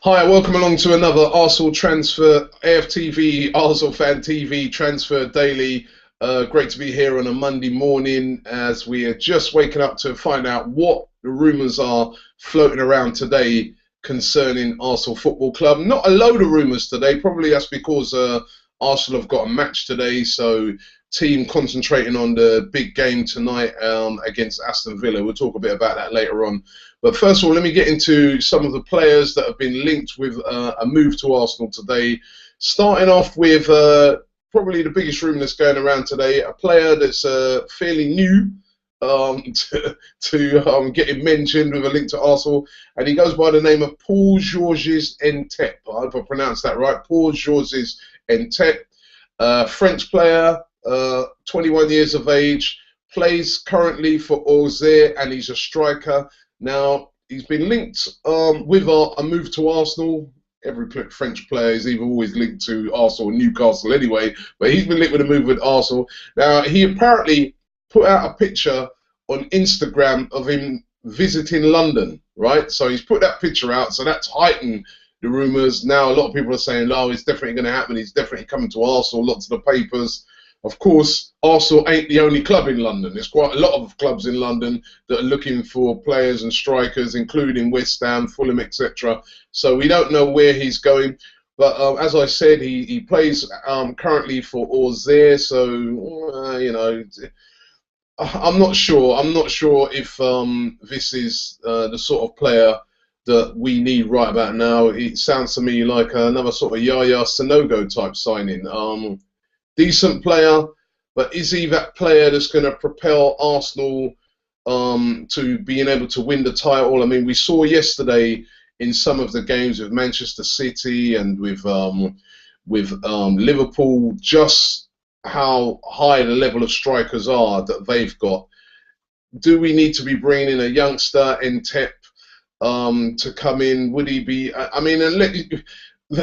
Hi, welcome along to another Arsenal transfer, AFTV, Arsenal Fan TV transfer daily. Great to be here on a Monday morning as we are just waking up to find out what the rumours are floating around today concerning Arsenal Football Club. Not a load of rumours today, probably that's because Arsenal have got a match today, so team concentrating on the big game tonight against Aston Villa. We'll talk a bit about that later on. But first of all, let me get into some of the players that have been linked with a move to Arsenal today. Starting off with probably the biggest rumour that's going around today, a player that's fairly new to getting mentioned with a link to Arsenal, and he goes by the name of Paul-Georges Ntep. I hope I pronounced that right. Paul-Georges Ntep, French player, 21 years of age, plays currently for Auxerre, and he's a striker. Now, he's been linked with a move to Arsenal. Every French player is either always linked to Arsenal or Newcastle anyway, but he's been linked with a move with Arsenal. Now, he apparently put out a picture on Instagram of him visiting London, right? So he's put that picture out, so that's heightened the rumours. Now, a lot of people are saying, oh, it's definitely going to happen. He's definitely coming to Arsenal, lots of the papers. Of course, Arsenal ain't the only club in London. There's quite a lot of clubs in London that are looking for players and strikers, including West Ham, Fulham, etc. So we don't know where he's going. But as I said, he plays currently for Auxerre. So, you know, I'm not sure. I'm not sure if this is the sort of player that we need right about now. It sounds to me like another sort of Yaya Sanogo type signing. Decent player, but is he that player that's going to propel Arsenal to being able to win the title? I mean, we saw yesterday in some of the games with Manchester City and with Liverpool just how high the level of strikers are that they've got. Do we need to be bringing in a youngster, Ntep, to come in? Would he be? I mean,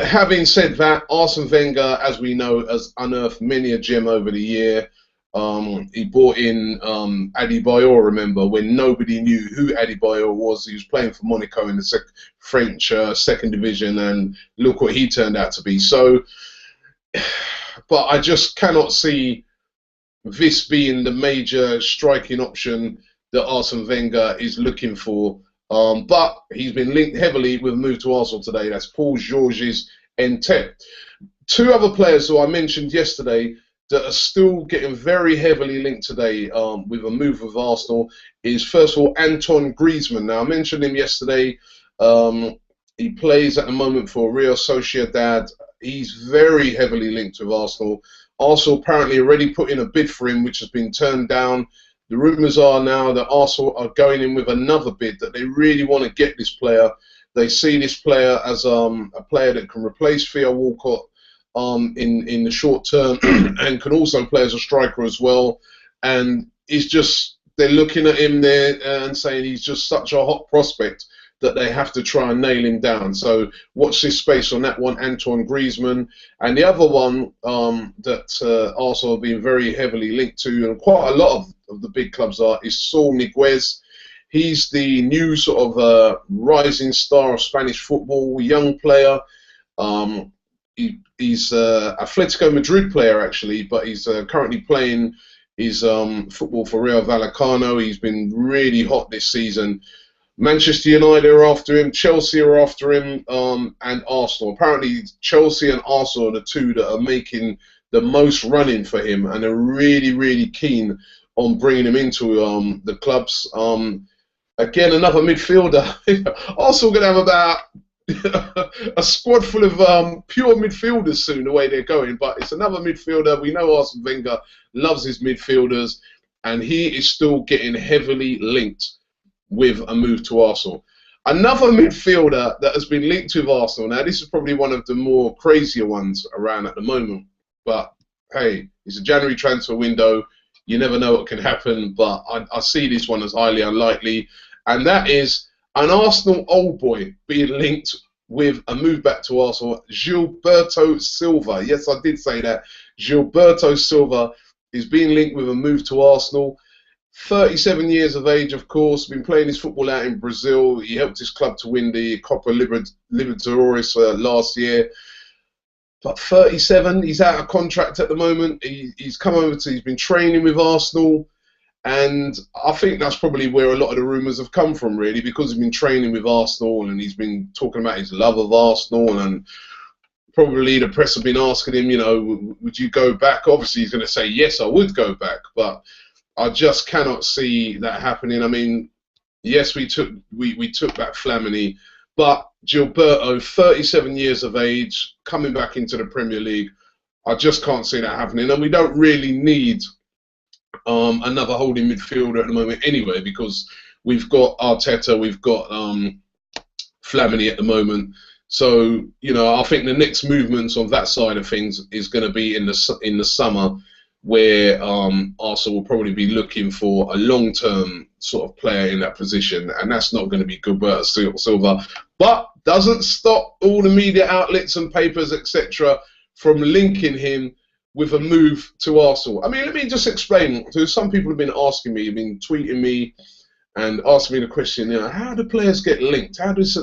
having said that, Arsene Wenger, as we know, has unearthed many a gem over the year. He brought in Adebayor, remember, when nobody knew who Adebayor was. He was playing for Monaco in the French second division, and look what he turned out to be. So, but I just cannot see this being the major striking option that Arsene Wenger is looking for. But he's been linked heavily with a move to Arsenal today. That's Paul-Georges Ntep. Two other players who I mentioned yesterday that are still getting very heavily linked today with a move with Arsenal is, first of all, Antoine Griezmann. Now, I mentioned him yesterday. He plays at the moment for Real Sociedad. He's very heavily linked with Arsenal. Arsenal apparently already put in a bid for him, which has been turned down. The rumours are now that Arsenal are going in with another bid, that they really want to get this player. They see this player as a player that can replace Theo Walcott in the short term and can also play as a striker as well. And he's just, they're looking at him there and saying he's just such a hot prospect that they have to try and nail him down. So watch this space on that one, Antoine Griezmann. And the other one that Arsenal have been very heavily linked to, and quite a lot of the big clubs are, is Saul Niguez. He's the new sort of rising star of Spanish football, young player. He's Atletico Madrid player, actually, but he's currently playing his football for Real Vallecano. He's been really hot this season. Manchester United are after him, Chelsea are after him, and Arsenal. Apparently, Chelsea and Arsenal are the two that are making the most running for him, and are really, really keen on bringing him into the clubs. Again, another midfielder. Arsenal going to have about a squad full of pure midfielders soon, the way they're going. But it's another midfielder. We know Arsene Wenger loves his midfielders, and he is still getting heavily linked with a move to Arsenal. Another midfielder that has been linked with Arsenal. Now, this is probably one of the more crazier ones around at the moment. But, hey, it's a January transfer window. You never know what can happen. But I see this one as highly unlikely. And that is an Arsenal old boy being linked with a move back to Arsenal, Gilberto Silva. Yes, I did say that. Gilberto Silva is being linked with a move to Arsenal. 37 years of age, of course, been playing his football out in Brazil. He helped his club to win the Copa Libertadores last year. But 37, he's out of contract at the moment. He's come over he's been training with Arsenal. And I think that's probably where a lot of the rumours have come from, really, because he's been training with Arsenal and he's been talking about his love of Arsenal. And probably the press have been asking him, you know, would you go back? Obviously, he's going to say, yes, I would go back. But I just cannot see that happening. I mean, yes, we took back Flamini, but Gilberto, 37 years of age, coming back into the Premier League, I just can't see that happening. And we don't really need another holding midfielder at the moment anyway, because we've got Arteta, we've got Flamini at the moment. So, you know, I think the next movements on that side of things is going to be in the summer, where Arsenal will probably be looking for a long-term sort of player in that position, and that's not going to be Gilberto Silva. But doesn't stop all the media outlets and papers, etc., from linking him with a move to Arsenal. I mean, let me just explain. So some people have been asking me, have been tweeting me and asking me the question, you know, how do players get linked? How does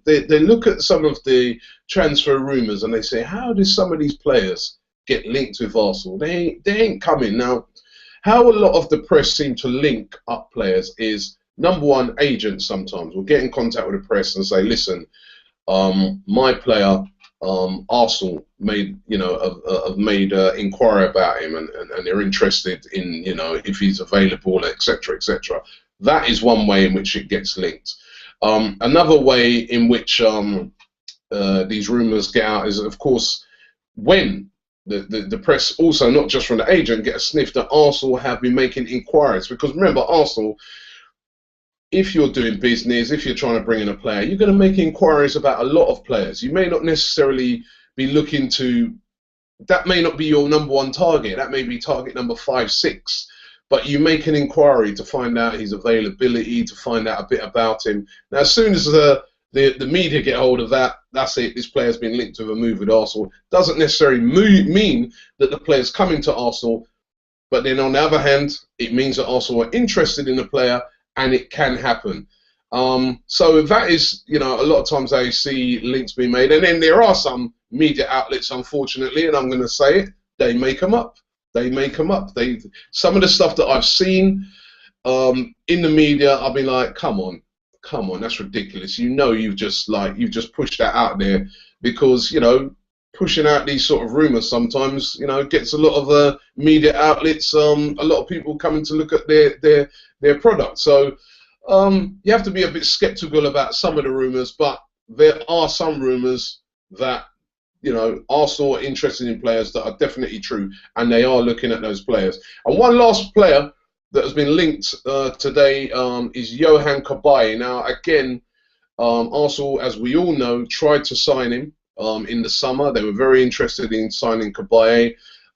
they look at some of the transfer rumours and they say, how do some of these players get linked with Arsenal? They ain't coming. Now, how a lot of the press seem to link up players is, number one, agents sometimes will get in contact with the press and say, listen, my player, Arsenal made, you know, have made inquiry about him, and they're interested in, you know, if he's available, etc., etc. That is one way in which it gets linked. Another way in which these rumours get out is, of course, when the press also, not just from the agent, get a sniff that Arsenal have been making inquiries. Because remember, Arsenal, if you're doing business, if you're trying to bring in a player, you're going to make inquiries about a lot of players. You may not necessarily be looking to, that may not be your number one target. That may be target number 5, 6. But you make an inquiry to find out his availability, to find out a bit about him. Now, as soon as the media get hold of that, that's it. This player's been linked to a move with Arsenal. Doesn't necessarily mean that the player's coming to Arsenal, but then on the other hand, it means that Arsenal are interested in the player, and it can happen. So that is, you know, a lot of times I see links being made, and then there are some media outlets, unfortunately, and I'm going to say it, they make them up. They make them up. Some of the stuff that I've seen in the media, I've been like, come on, that's ridiculous. You know, you've just pushed that out there, because, you know, pushing out these sort of rumours sometimes, you know, gets a lot of media outlets, a lot of people coming to look at their product. So you have to be a bit sceptical about some of the rumours, but there are some rumours that, you know, Arsenal are interested in players that are definitely true, and they are looking at those players. And one last player that has been linked today is Yohan Cabaye. Now, again, Arsenal, as we all know, tried to sign him in the summer. They were very interested in signing Cabaye.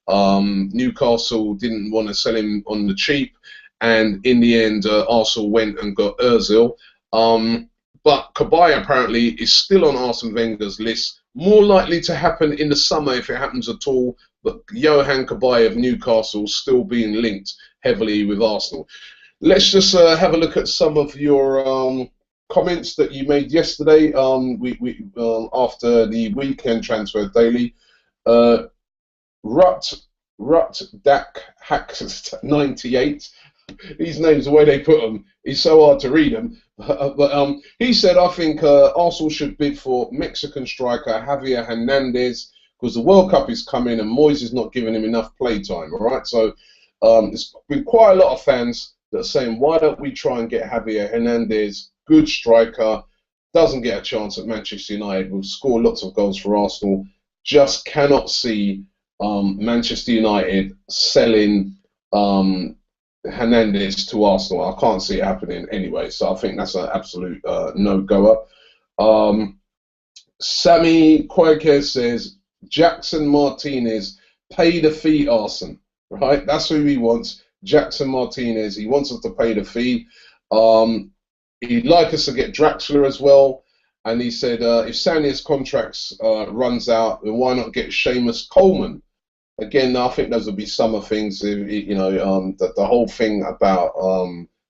Newcastle didn't want to sell him on the cheap, and in the end, Arsenal went and got Ozil. But Cabaye apparently is still on Arsene Wenger's list. More likely to happen in the summer if it happens at all. But Yohan Cabaye of Newcastle still being linked heavily with Arsenal. Let's just have a look at some of your comments that you made yesterday. After the weekend transfer daily. Rut Dak Hacks 98. These names, the way they put them, is so hard to read them. But he said, I think Arsenal should bid for Mexican striker Javier Hernandez, because the World Cup is coming and Moyes is not giving him enough playtime. All right, so there's been quite a lot of fans that are saying, why don't we try and get Javier Hernandez, good striker, doesn't get a chance at Manchester United, will score lots of goals for Arsenal. Just cannot see Manchester United selling Hernandez to Arsenal. I can't see it happening anyway, so I think that's an absolute no-goer. Sammy Quakes says, Jackson Martinez, pay the fee, Arsene. Right? That's who he wants. Jackson Martinez. He wants us to pay the fee. He'd like us to get Draxler as well. And he said, if Sanya's contracts runs out, then why not get Seamus Coleman? again, I think those will be summer things. You know, the whole thing about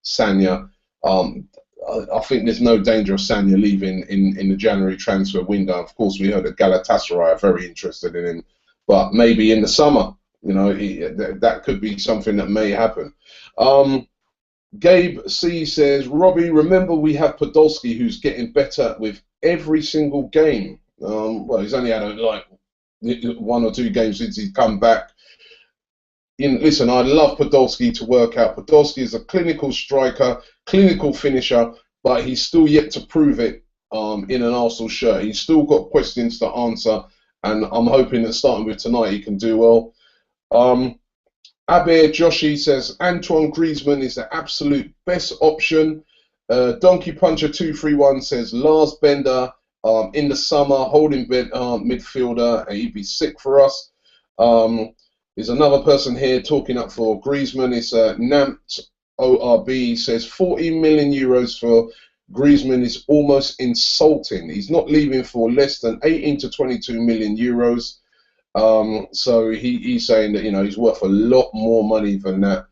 Sanya. I think there's no danger of Sanya leaving in the January transfer window. Of course, we heard that Galatasaray are very interested in him, but maybe in the summer, you know, that could be something that may happen. Gabe C says, Robbie, remember we have Podolski, who's getting better with every single game. Well, he's only had like 1 or 2 games since he's come back. Listen, I love Podolski to work out. Podolski is a clinical striker, clinical finisher, but he's still yet to prove it in an Arsenal shirt. He's still got questions to answer, and I'm hoping that starting with tonight he can do well. Abir Joshi says Antoine Griezmann is the absolute best option. Donkey Puncher 231 says Lars Bender in the summer holding midfielder, he'd be sick for us. There's another person here talking up for Griezmann. It's Namt ORB says 40 million euros for Griezmann is almost insulting. He's not leaving for less than 18 to 22 million euros. So he's saying that, you know, he's worth a lot more money than that.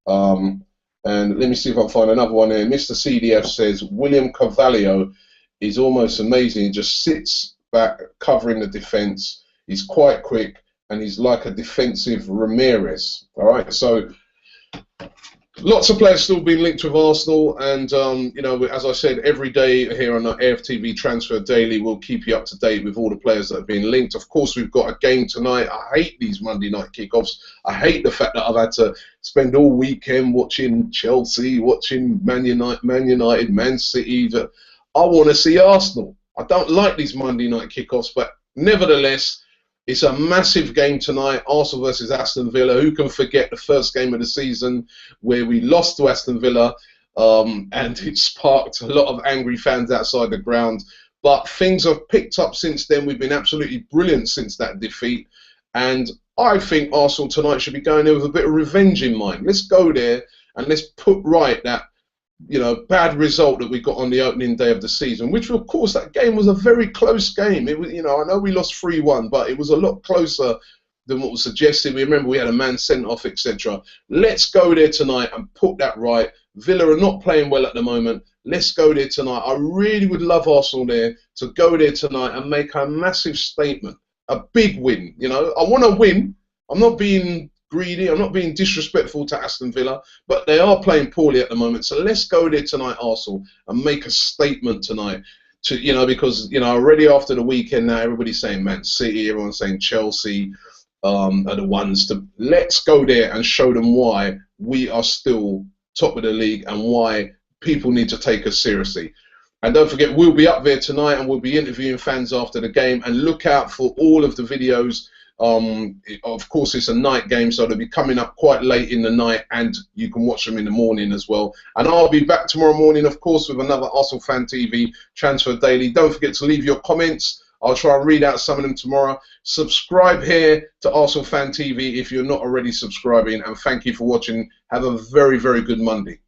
And let me see if I can find another one here. Mr. CDF says William Carvalho is almost amazing. He just sits back covering the defence. He's quite quick, and he's like a defensive Ramirez. All right, so lots of players still being linked with Arsenal, and you know, as I said, every day here on the AFTV Transfer Daily, we'll keep you up to date with all the players that have been linked. Of course, we've got a game tonight. I hate these Monday night kickoffs. I hate the fact that I've had to spend all weekend watching Chelsea, watching Man United, Man City. I want to see Arsenal. I don't like these Monday night kickoffs, but nevertheless, it's a massive game tonight, Arsenal versus Aston Villa. Who can forget the first game of the season where we lost to Aston Villa, and it sparked a lot of angry fans outside the ground. But things have picked up since then. We've been absolutely brilliant since that defeat. And I think Arsenal tonight should be going there with a bit of revenge in mind. Let's go there and let's put right that, you know, bad result that we got on the opening day of the season, which of course that game was a very close game. It was, you know, I know we lost 3-1, but it was a lot closer than what was suggested. We remember we had a man sent off, etc. Let's go there tonight and put that right. Villa are not playing well at the moment. Let's go there tonight. I really would love Arsenal there to go there tonight and make a massive statement, a big win. You know, I want to win. I'm not being greedy. I'm not being disrespectful to Aston Villa, but they are playing poorly at the moment. So let's go there tonight, Arsenal, and make a statement tonight. To, you know, because, you know, already after the weekend now, everybody's saying Man City, everyone's saying Chelsea are the ones to. Let's go there and show them why we are still top of the league and why people need to take us seriously. And don't forget, we'll be up there tonight and we'll be interviewing fans after the game. And look out for all of the videos. Of course, it's a night game, so they'll be coming up quite late in the night, and you can watch them in the morning as well. And I'll be back tomorrow morning, of course, with another Arsenal Fan TV Transfer Daily. Don't forget to leave your comments. I'll try and read out some of them tomorrow. Subscribe here to Arsenal Fan TV if you're not already subscribing, and thank you for watching. Have a very, very good Monday.